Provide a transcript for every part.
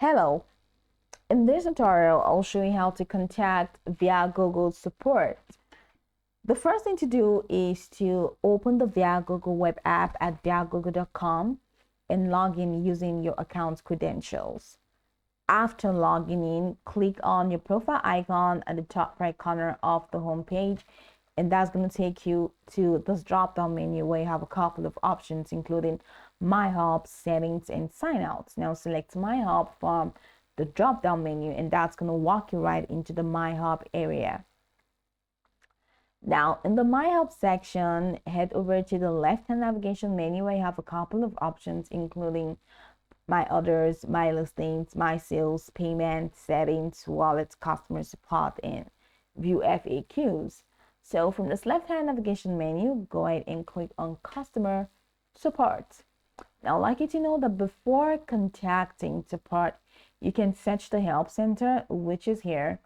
Hello, in this tutorial, I'll show you how to contact Viagogo Support. The first thing to do is to open the Viagogo web app at viagogo.com and log in using your account's credentials. After logging in, click on your profile icon at the top right corner of the home page, and that's going to take you to this drop-down menu where you have a couple of options, including My Hub, Settings, and Sign-Outs. Now select My Hub from the drop-down menu, and that's going to walk you right into the My Hub area. Now in the My Hub section, head over to the left-hand navigation menu where you have a couple of options, including My Others, My Listings, My Sales, Payment, Settings, Wallets, Customer Support, and View FAQs. So from this left-hand navigation menu, go ahead and click on Customer Support. Now, I'd like you to know that before contacting support, you can search the Help Center, which is here,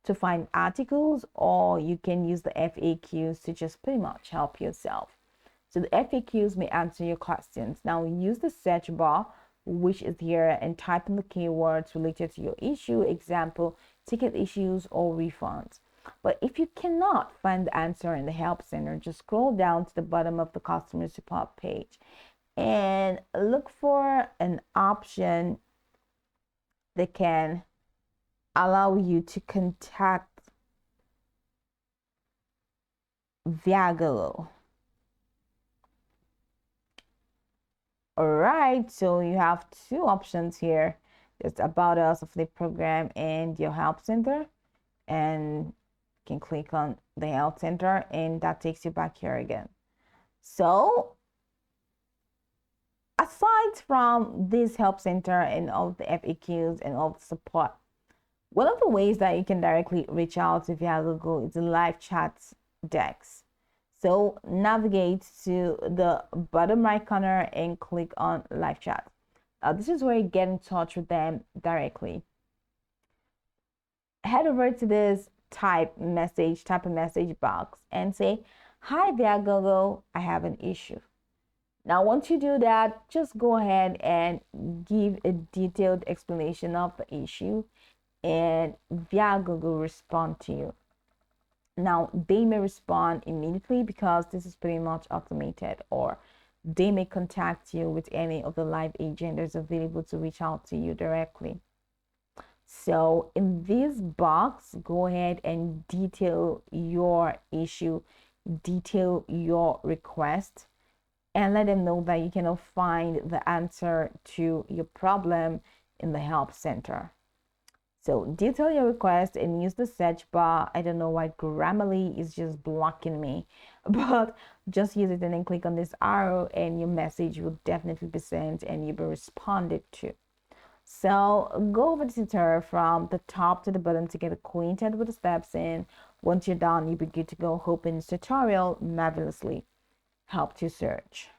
to find articles, or you can use the FAQs to just pretty much help yourself. So the FAQs may answer your questions. Now, use the search bar, which is here, and type in the keywords related to your issue, example, ticket issues or refunds. But if you cannot find the answer in the Help Center, just scroll down to the bottom of the customer support page and look for an option that can allow you to contact Viagogo. All right, so you have two options here. There's About Us, of the program, and your Help Center. And can click on the Help Center, and that takes you back here again. So aside from this Help Center and all the FAQs and all the support, one of the ways that you can directly reach out to Viagogo is the live chat decks. So navigate to the bottom right corner and click on live chat. This is where you get in touch with them directly. Head over to this type a message box and say, "Hi Viagogo, I have an issue." Now once you do that, just go ahead and give a detailed explanation of the issue, and Viagogo will respond to you. Now they may respond immediately because this is pretty much automated, or they may contact you with any of the live agents available to reach out to you directly. So in this box, go ahead and detail your issue, detail your request, and let them know that you cannot find the answer to your problem in the Help Center. So detail your request and use the search bar. I don't know why Grammarly is just blocking me, but just use it and then click on this arrow, and your message will definitely be sent and you'll be responded to. So go over the tutorial from the top to the bottom to get acquainted with the steps, and once you're done, you'll be good to go. Hoping this tutorial marvelously helped you search.